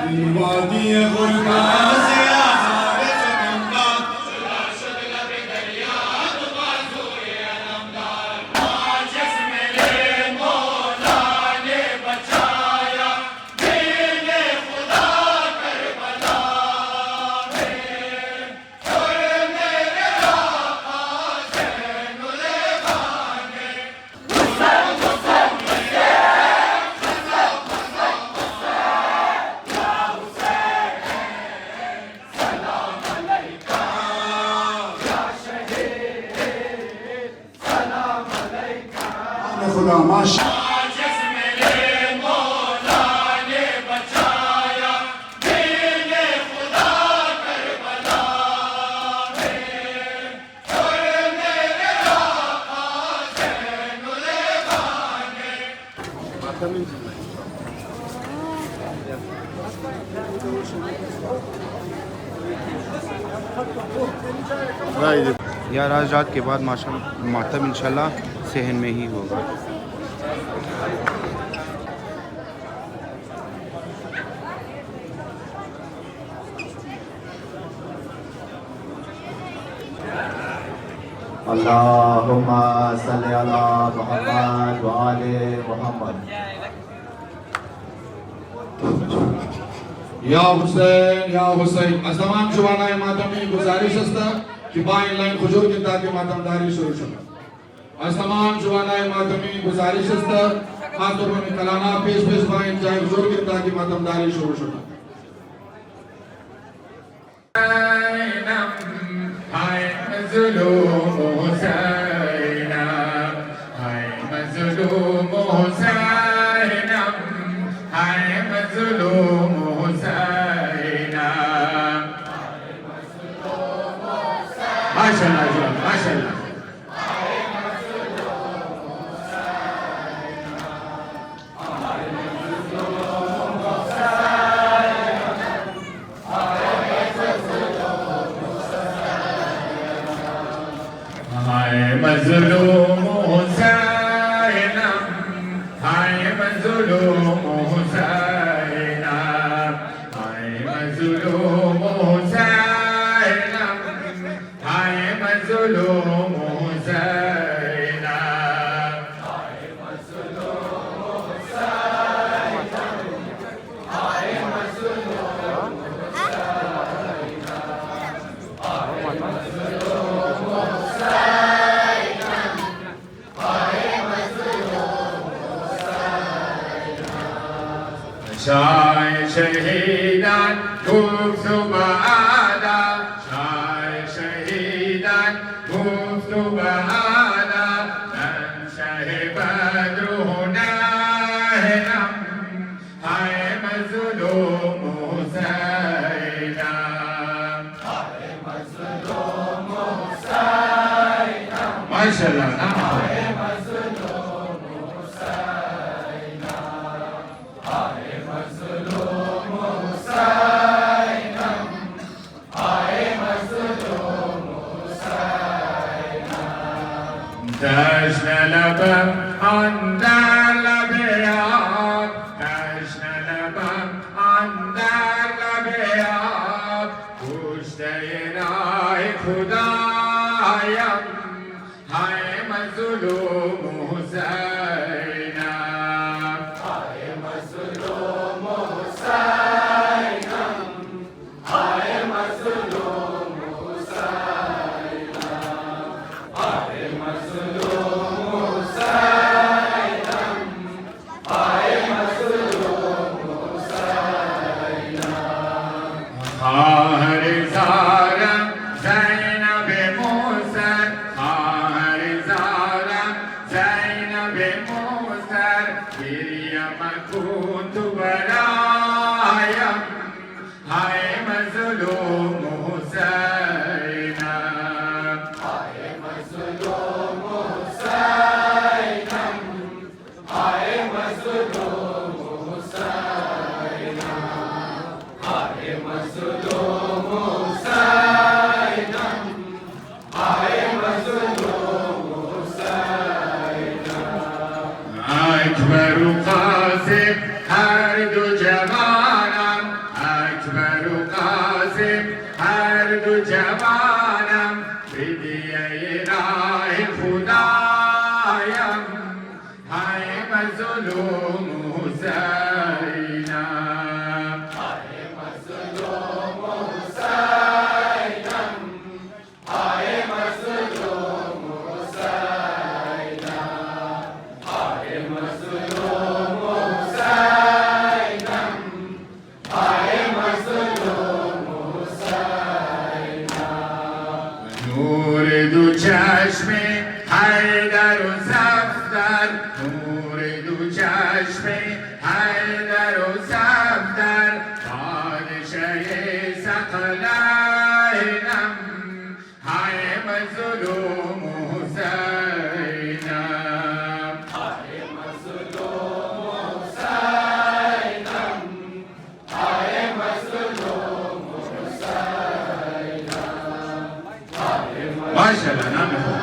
وادی گلناز آزار زمندان खुदा माशा यार आज रात के बाद मातम इंशाल्लाह सहन में ही होगा। अल्लाहुम्मा सल्ली अला मुहम्मद व आले मुहम्मद। या हुसैन आज तमाम जुवानाए मातमी गुजारिश असता कि बाइन लाइन खुजूर की ताकि मातमदारी शुरू शुरू आज तमाम जुवानाए मातमी गुजारिश असता खातुर में कलाना पेश पेश बाइन जाए खुजूर की ताकि मातमदारी शुरू शुरू हाय मज़लूम हुसैना, हाय मज़लूम हुसैना, हाय मज़लूम हुसैना। माशाअल्लाह माशाअल्लाह। मज़लूम हुसैना, हाय मज़लूम हुसैना, हाय मज़लूम हुसैना, हाय मज़लूम हुसैना, हाय मज़लूम हुसैना, हाय मज़लूम हुसैना, हाय मज़लूम शाय शहीदान गुफ्तु बहादा, शाय शहीदान गुफ्तु बहादा, शाह बद्र हुनैनम, हाय मज़लूम हुसैना, हाय मज़लूम हुसैना। माशाअल्लाह हाय मज़लूम हुसैना, हाय मज़लूम हुसैना, हाय मज़लूम हुसैना। दश्न लबम अंदर लबयाब, दश्न लबम अंदर लबयाब, पुश्ते राह खुदायम, हाय मज़लूम हुसैना, हाय मज़लूम हुसैना, हाय मज़लूम हुसैना, हाय मज़लूम हुसैना, हाय मज़लूम हुसैना। खाहर ज़ारा ज़ैनब मोसर, खाहर ज़ारा ज़ैनब मोसर, मरियम कुंत बरायम, हाय मज़लूम हुसैना, हाय मज़लूम हुसैना, हाय मज़लूम हुसैना, हाय मज़लूम हुसैना, हाय मज़लूम हुसैना। अकबर क़ासिम हर दो जवानम, دو چشم حیدر و صفدر، نور دو چشم حیدر و صفدر، پادشه ثقلینم های مظلوم حسینم، های مظلوم حسینم، های مظلوم حسینم، ماشاءالله نام خدا.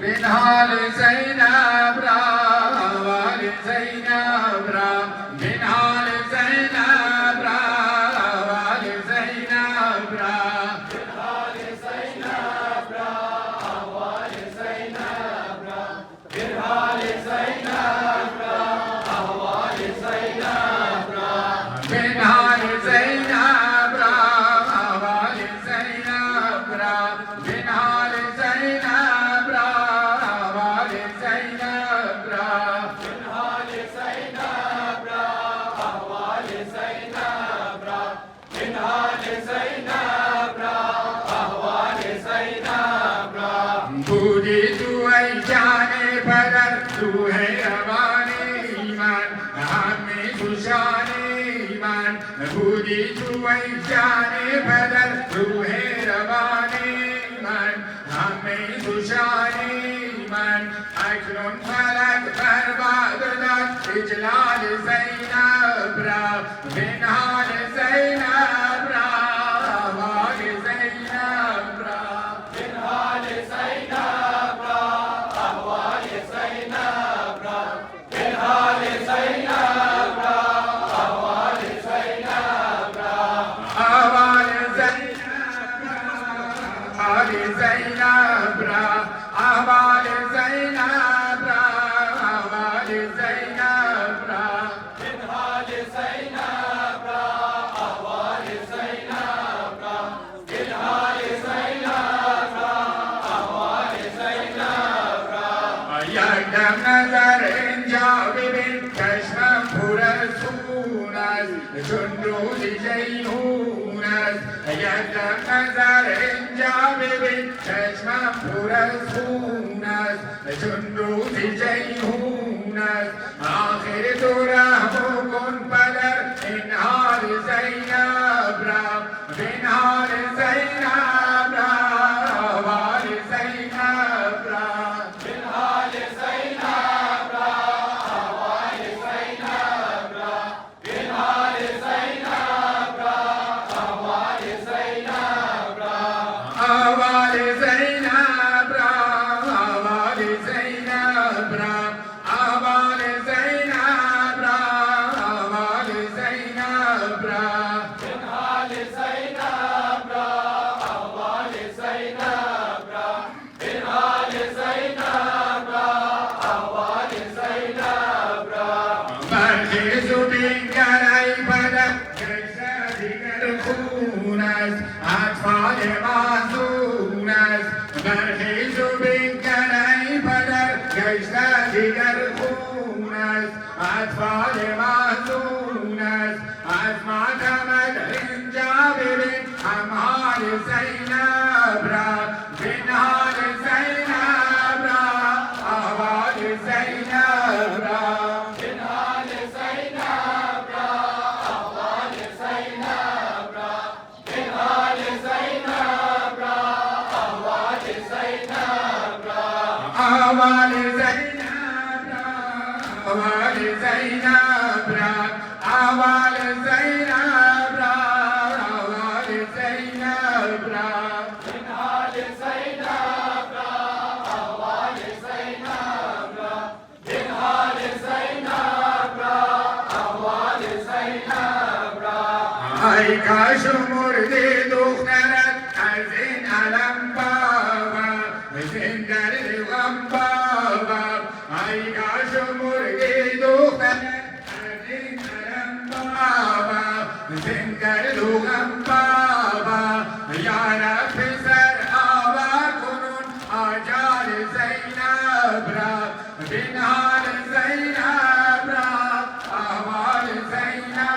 بنهال زینب را وال زینب را، بنهال زینب را وال زینب را، بنهال زینب را وال زینب را، بنهال زینب را وال زینب را، بنهال زینب را وال زینب را، بنهال زینب را وال زینب را، بنهال زینب را وال زینب را، بنهال زینب را وال زینب را، بودی تو ای جان پدر روح روانی من، همه تو شانی من، بودی تو ای جان پدر روح روانی من، همه تو شانی من، اکنون فلک برباد داد اجلال زینب را، بنهال زینب را وال زینب را، بنهال زینب را وال زینب را، بنهال زینب را وال زینب را، وال زینب را وال زینب را، وال زینب را وال زینب را، بنهال زینب را وال زینب را، بنهال زینب را وال زینب را، یک دم نظر اینجا ببین چشمم پر از خون است چون روز جیحون است، یک دم نظر اینجا ببین چشمم پر از خون است چون روز جیحون است، آخر تو رحم کن پدر این حال زینب را، بنهال زینب را وال زینب را، بنهال زینب را وال زینب را، بنهال زینب را وال زینب را، وال زینب را وال زینب را، وال زینب را وال زینب را، بنهال زینب را وال زینب را، بنهال زینب را وال زینب را، برخیز و بنگر ای پدر کشته دیگر خون است اطفال محزون است، برخیز و بنگر ای پدر کشته دیگر خون است اطفال محزون است، از ماتمت اینجا ببین همحال زینب را، بنهال زینب را وال زینب را، بنهال زینب را وال زینب را، بنهال زینب را وال زینب را، وال زینب را وال زینب را، وال زینب را وال زینب را، بنهال زینب را وال زینب را، بنهال زینب را وال زینب را، ای کاش مرده دخترت از این علم بابا زنده غم بابا، ای کاش مرده دخترت از این علم بابا زنده غم بابا، یا رب سر آوا کنون آجال زینب را، بنهال زینب را احوال زینب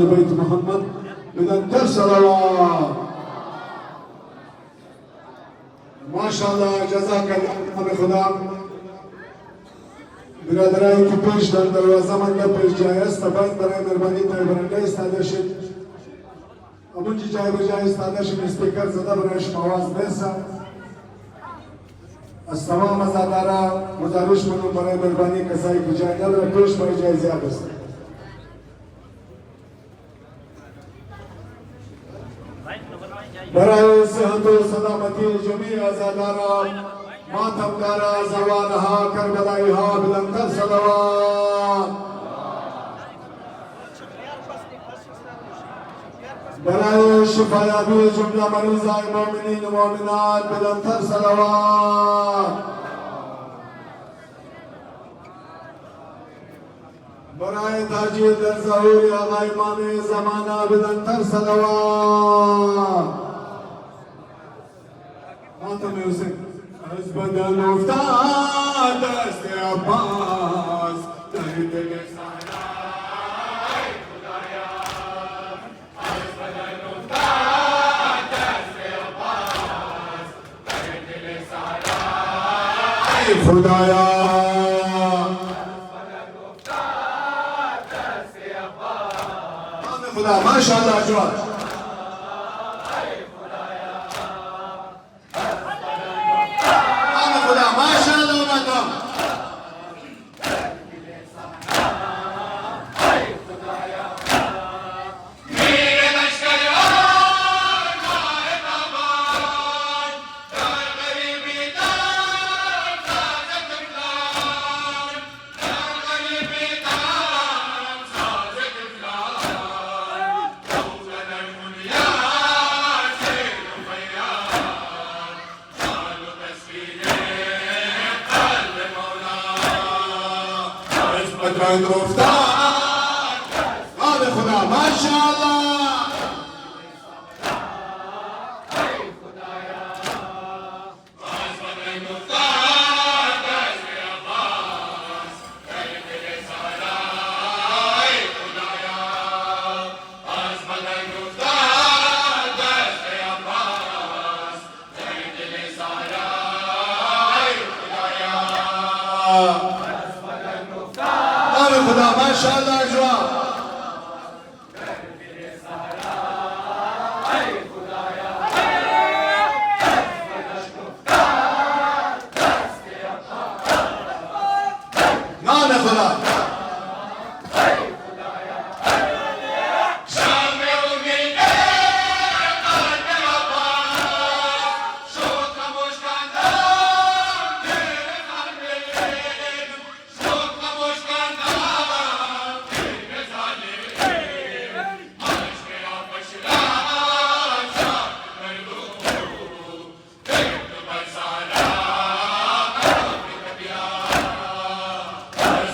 آل بيت محمد بلندر صلوات. माशाअल्लाह जज़ाकल्लाह खुदा बिरादराई की पेश दर दरवाजा मंदा पेश जाए तबाज बराए मेहरबानी ताई बरंडे इस्तादश अबुन जी जाए बजाए इस्तादश स्पीकर ज़दा बराश आवाज बेसा तमाम मज़ादारा गुजारिश मनो बराए मेहरबानी कसाई की जाए नजर पेश पाई जाए ज़्यादा से बराए सेहत व सलामती जमी आज़ादारा मातमदारा जवानहा करबलाईहा बिलंदर सलवात. बराए शिफायाबी जुमला मरीज़ाए मोमिनीन मोमिनात बिलंदर सलवात. बराए ताजील दर ज़हूर आला इमाम ज़माना बिलंदर सलवात. मातम हुसैन از بدن افتاد دست عباس در دل سرای خدایا. از بدن افتاد دست عباس در دل سرای خدایا. از بدن افتاد دست عباس خدا ماشاءالله جواد بدران افتاد آل خدا ماشاءالله. از بدران افتاد دست عباس در دل سرای خدایا. از بدران افتاد دست عباس در دل سرای خدایا. खुदा माशाअल्लाह जवाब नाम खुदा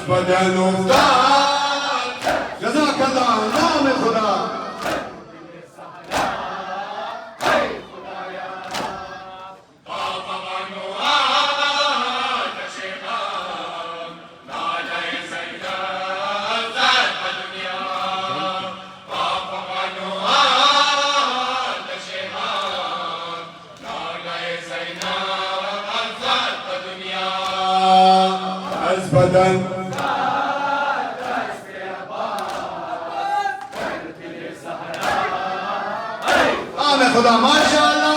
بدن افتاد جزاک الله نام خدا. بدن खुदा माशाअल्लाह.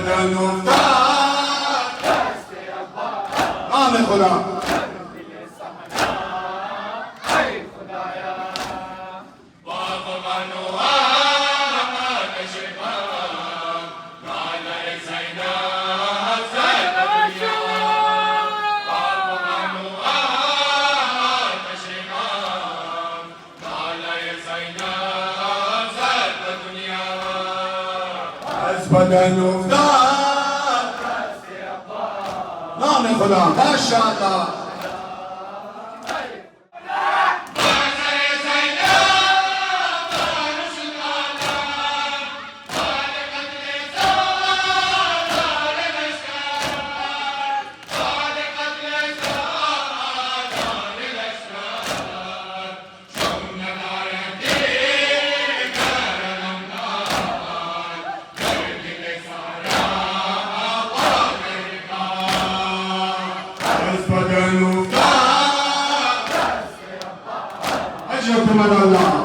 بدن افتاد نام خدا بدن افتاد نام خدا ماشاءالله أجركم على الله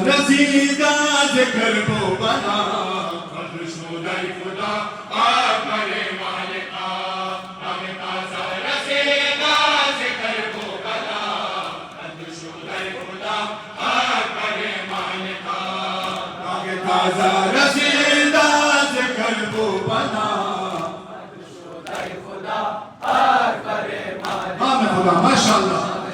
رسیدہ ذکر کو بنا خدشودہ خدا اکبر مالکا نام تازہ رسیدہ ذکر کو بنا خدشودہ خدا اکبر مالکا نام تازہ رسیدہ ذکر کو بنا خدشودہ خدا اکبر مالکا نام خدا ماشاءاللہ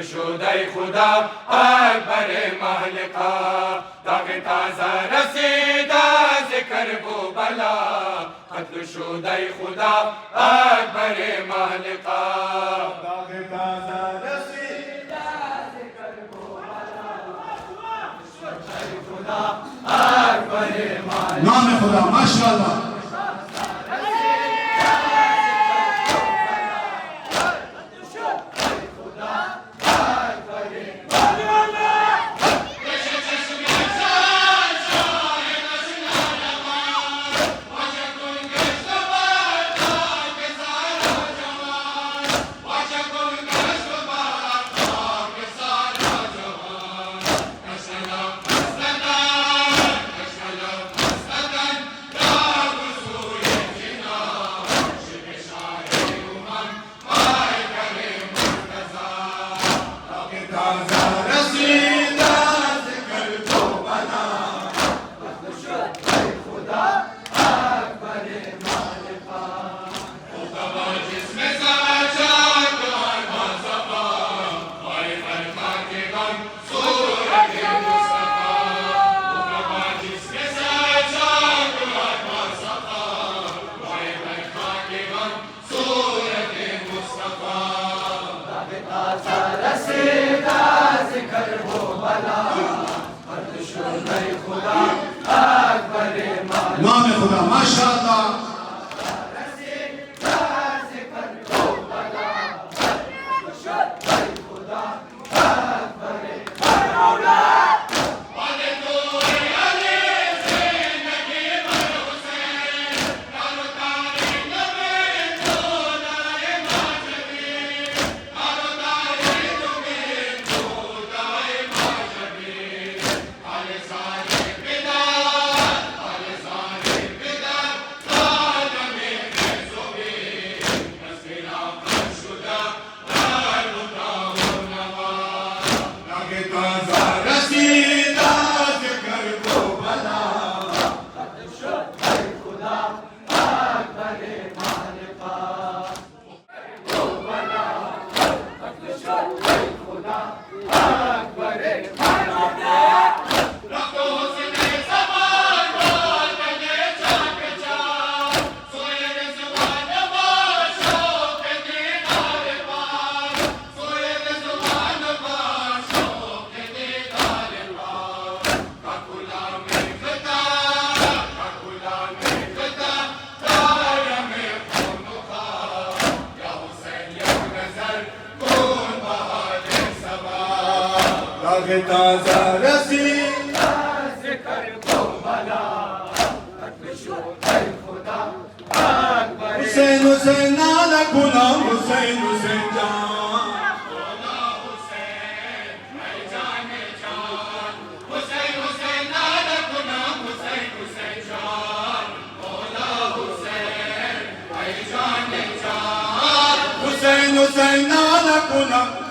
شدای خدا اکبر مالکا داغ تازه رسیده ذکر بو بلا قتل شدای خدا اکبر مالکا داغ تازه رسیده ذکر بو بلا شدای خدا اکبر مالکا نام خدا ماشاءاللہ نام خدا ماشاءاللہ ताज़ा रसीदा जिक्र को भला ताज़ा रसीदा जिक्र को भला हुसैन हुसैन नाला गुलाम हुसैन हुसैन जान हुसैन हुसैन नाला गुलाम हुसैन हुसैन जान मौला हुसैन ऐ जान जान हुसैन हुसैन नाला गुलाम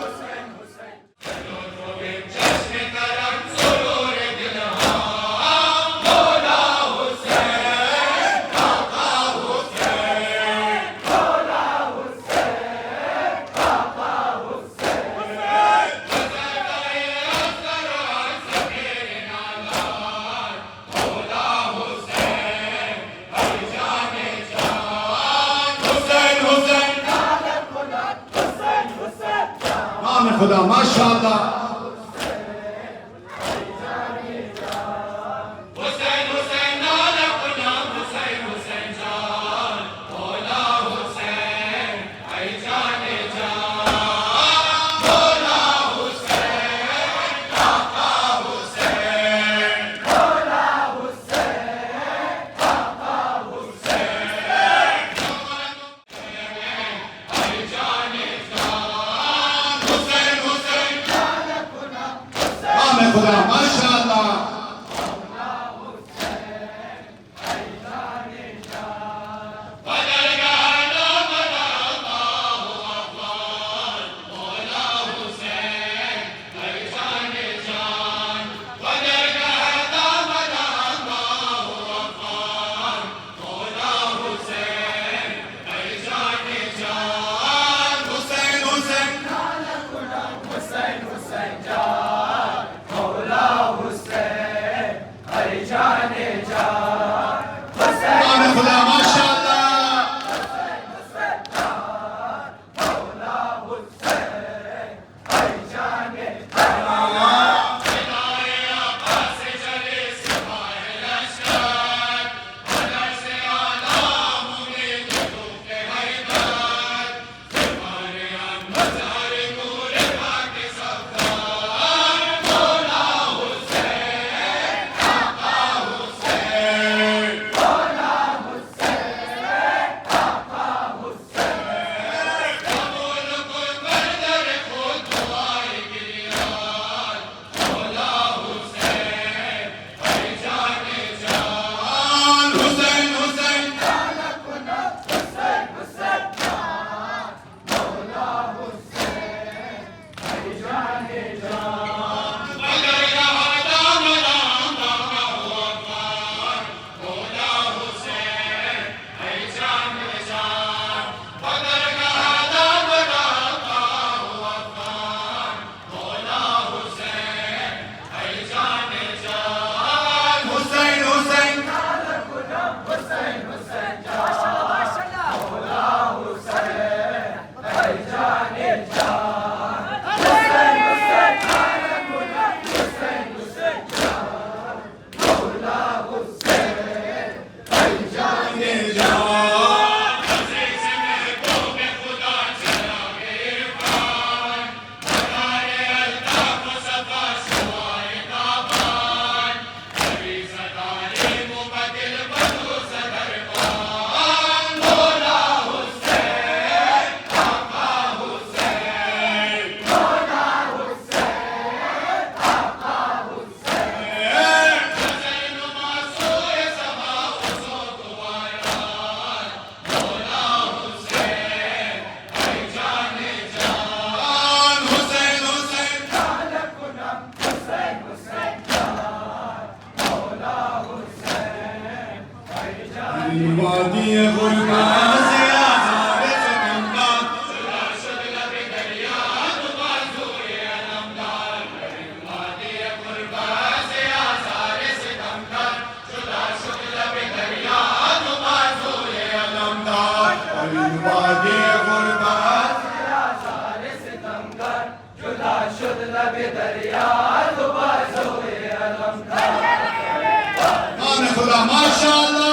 खुदा माशाअल्लाह हुसैन हुसैन नाला गुलाम हुसैन हुसैन जान मौला हुसैन ऐ जाने जान मौला हुसैन आका हुसैन मौला हुसैन आका हुसैन ऐ जाने खुदा माशाअल्लाह हुसैन हुसैन वादी गुरबा से आज़ाद सितमगार वादी गुरबा नाम खुदा माशाअल्लाह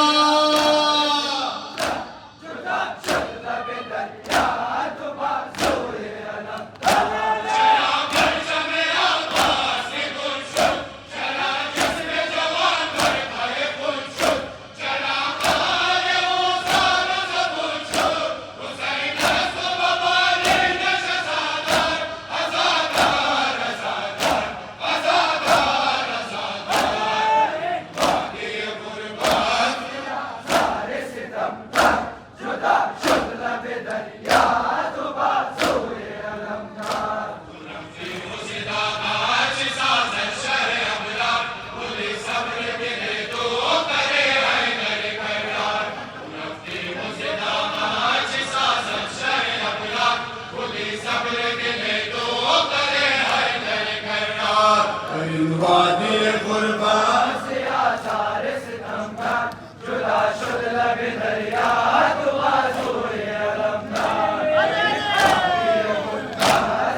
वादी गुरबा से आज़ाद सितमगार जुदा शुद लबे दरिया दुआ जोए अलमदार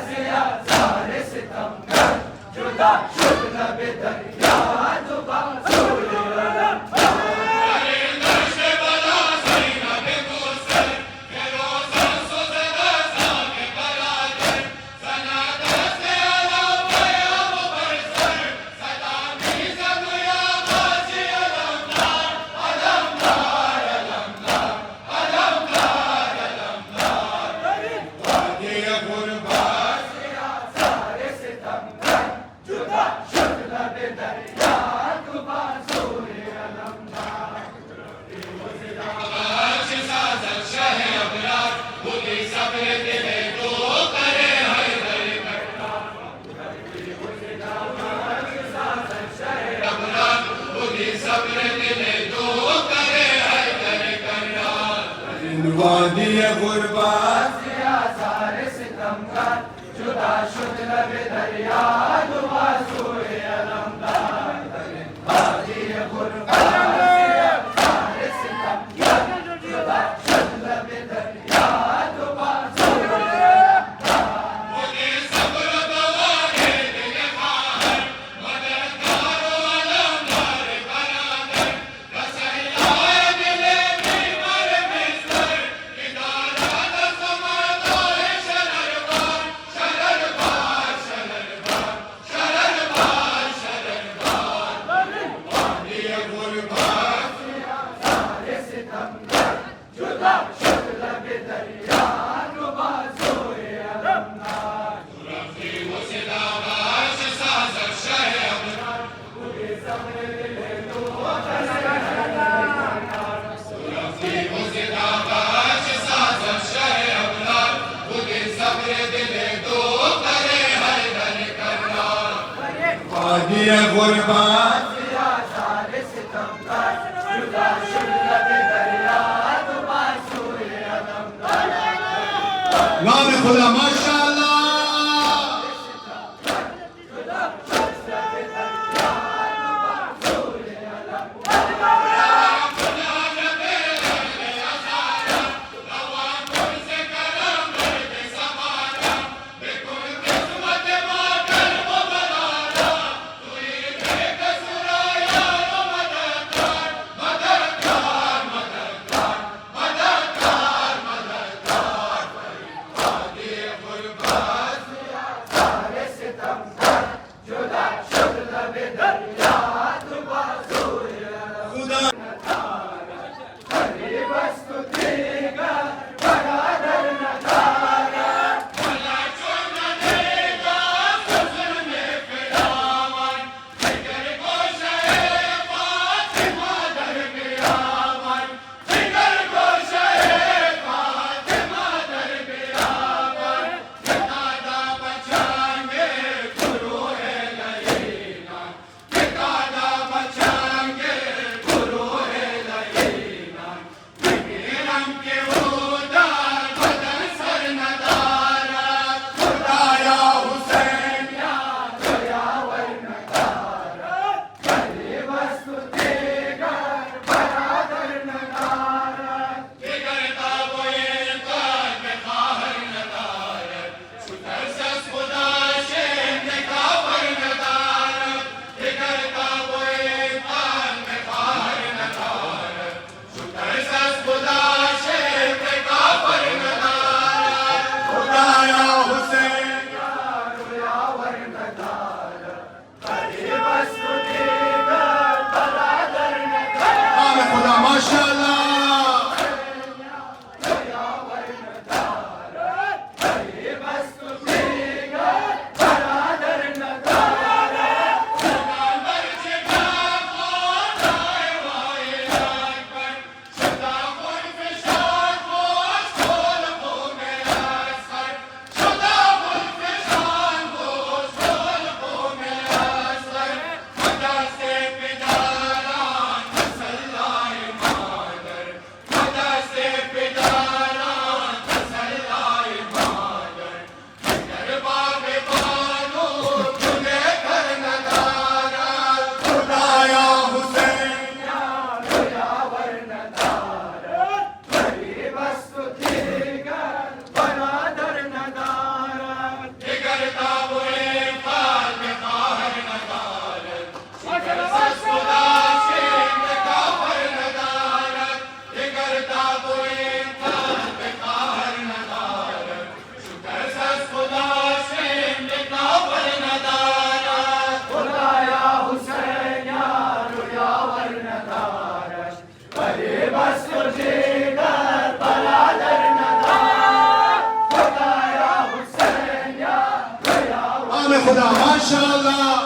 से आज़ाद सितमगार जुदा शुद लबे दरिया दुआ जोए अलमदार वादी गुरबा से आज़ाद सितमगार जुदा शुद लबे दरिया दुआ जोए अलमदार वादी गुरबा से आज़ाद सितमगार जुदा शुद लबे दरिया दुआ जोए वादी गुरबा से आज़ाद सितमगार जुदा शुद लबे दरिया दुआ जोए अलमदार नाम खुदा माशाअल्लाह जुदा शुद माशाअल्लाह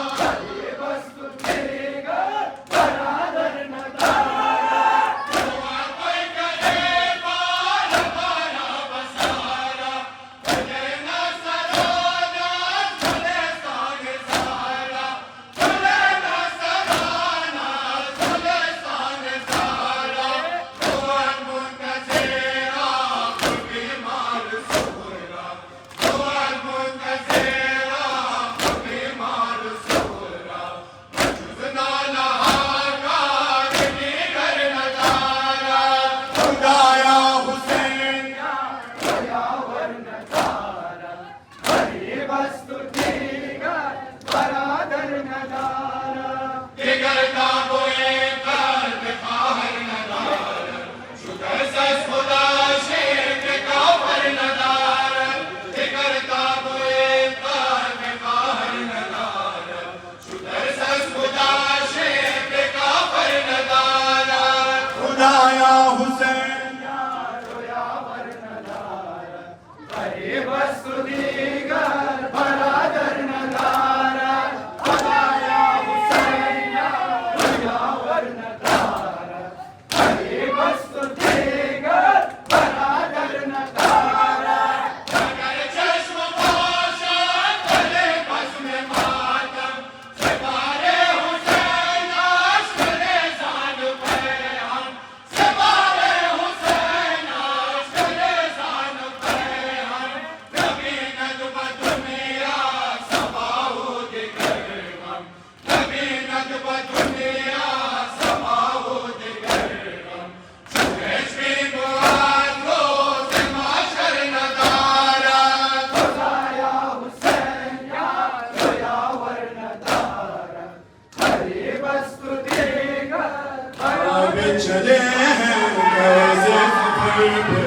चले हैं कैसे सफर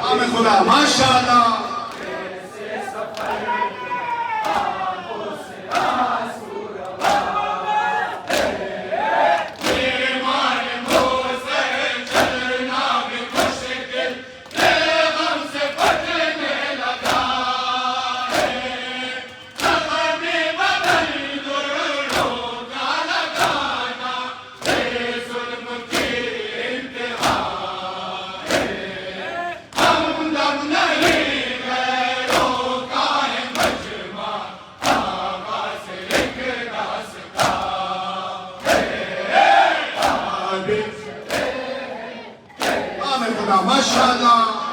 पे खुदा माशाअल्लाह माशाअल्लाह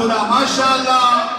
खुदा माशाअल्लाह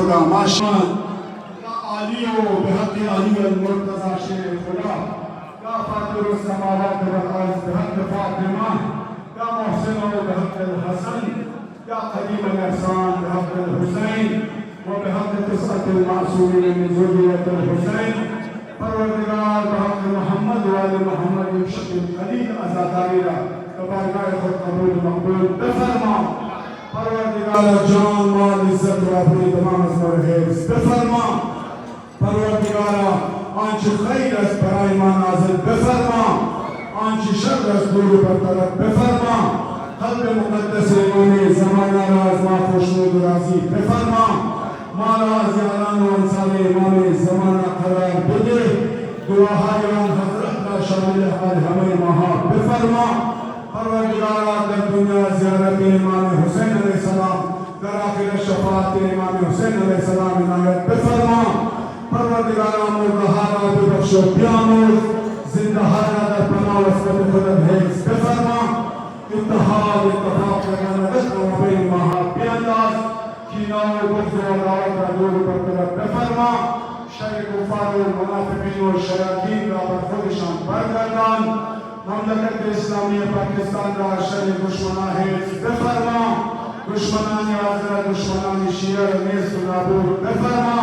खुदा माशा आलियो बेहद आलियो मुर्तजा शेर खुदा या फातिर समावात वल अर्ज़ बेहद फातिमा या मोहसिन बेहद हसन या करीम एहसान बेहद हुसैन व बेहद तिसअत मासूमीन मिन ज़ुर्रियत हुसैन परवरदिगार बेहद मोहम्मद व आले मोहम्मद शकील खलील अज़ादारीरा तबारकाए खुद कबूल मकबूल बफरमा परवरदिगार जान माल इज्जत व अपनी तमाम असमर हिफ्ज बफरमा परवरदिगार आंच खैर अस बराए मा नाज़िल बफरमा आंच शर अस दूर बरतरफ बफरमा قلب مقدس امام زمانہ راز ما خوشنود راضی بفرما مالا زیاران و انصار امام زمانہ قرار بده دعاهایان حضرت را شامل حال همه ماها بفرما پروردگارا در دنیا زیارت امام حسین علیہ السلام در آخر شفاعت امام حسین علیہ السلام عنایت بفرما پروردگارا مردها را ببخش و بیامرز زندها را در پناه و عصمت خودت حفظ بفرما اتحاد اتفاق لنا بين وبين ماها بأنداز كينا وبغض وعداوة دور برطرف بفرما شر كفار والمنافقين والشياطين را برخودشان برگردان مملکت اسلامی پاکستان را شر دشمنان حفظ بفرما دشمنان حاضر دشمنان شیعه نیز و نابود بفرما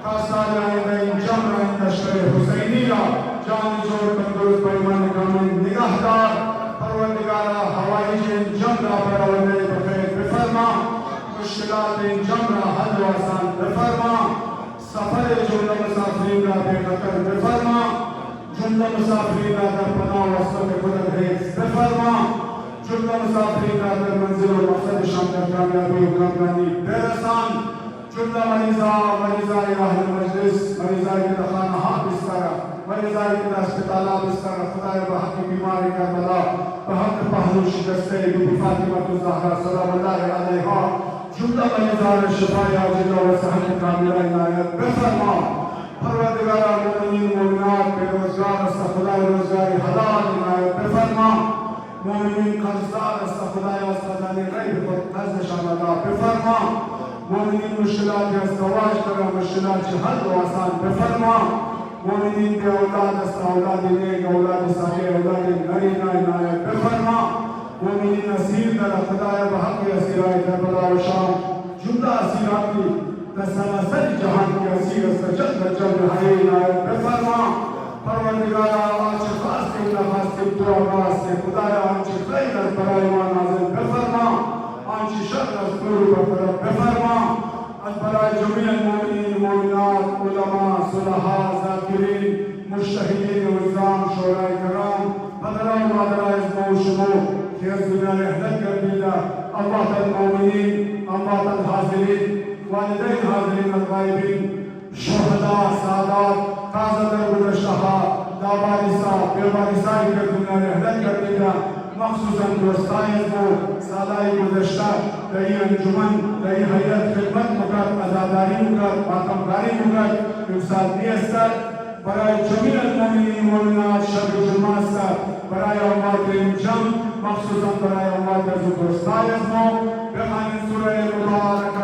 کاسال آینده انجام را این لشکر حسینی را جان جور تندرست پیمان کامل نگهدار परवरदिगारा हवाई जमरा बरावने बखैर बफरमा मुश्किलात जमरा हल व आसान बफरमा सफर जुमला मुसाफिरीन का बेखतर बफरमा जुमला मुसाफिरीन का दर पनाह व असर खुदत है बफरमा जुमला मुसाफिरीन का दर मंजिल व मकसद शानदार कामयाबी व कामरानी बेरसान जुमला मरीजा अहल मजलिस मरीजा के खाना बिस्तरा मरीजा के अस्पताल बिस्तरा खुदा बहक की बीमारी का बला बहक पहलू शिकस्ते बीबी फातिमा ज़हरा सलामुल्लाह अलैहा जुमला मरीजा शिफा आजिला व सेहत कामिला इनायत बफरमा परवरदिगार मोमिनीन मोमिनात बेरोजगार खुदा रोजगारी हलाल इनायत बफरमा मोमिनीन कर्जदार खुदा अस्पताल गैब पर कर्ज शामिला बफरमा मोमिनीन मुश्किलात ज़वाज कर मुश्किलात हल व आसान बफरमा मोमिनीन के औलाद औलाद नेक औलाद साले औलाद नरीना इनायत बफरमा मोमिनीन असीर दर खुदाया बहक असीराए करबला व शाम जुमला असीरात की तसलसल जहान के असीर सजद जब है इनायत बफरमा परवरदिगार आज खास के नमाज के दुआ से खुदाया आज खैर बराए मा नाज़िल बफरमा आज शर दूर बरतरफ बफरमा बराए जमील मोमिनीन मोमिनात उलमा सुलहा ज़ाकिरीन मुश्तहिदीन वज़ाम शोराए कराम बदरा वादरा इस्मो शुमो कि दुनिया ने हलक कर दिया अल्लाह तल मोमिनीन अल्लाह तल हाज़िरीन वालिदैन हाज़िरीन अल-गायबीन शुहदा सादात ताज़ा दर गुज़श्ता दाबारिसा बेबारिसा के दुनिया ने हलक कर दिया मखसूसन दोस्ताएं को सादाई गुज़श्ता दही अंजुमन दही हयत खिदमत मुकर आज़ादारी मुकर मातमदारी मुकर इफ्साद नियस्तर बराए जमील मोमिनीन मोमिनात शब जुमासा बराए अल्लाह के जम मखसूसन बराए अल्लाह के दोस्ताएं को बेखानी सूरह मुबारक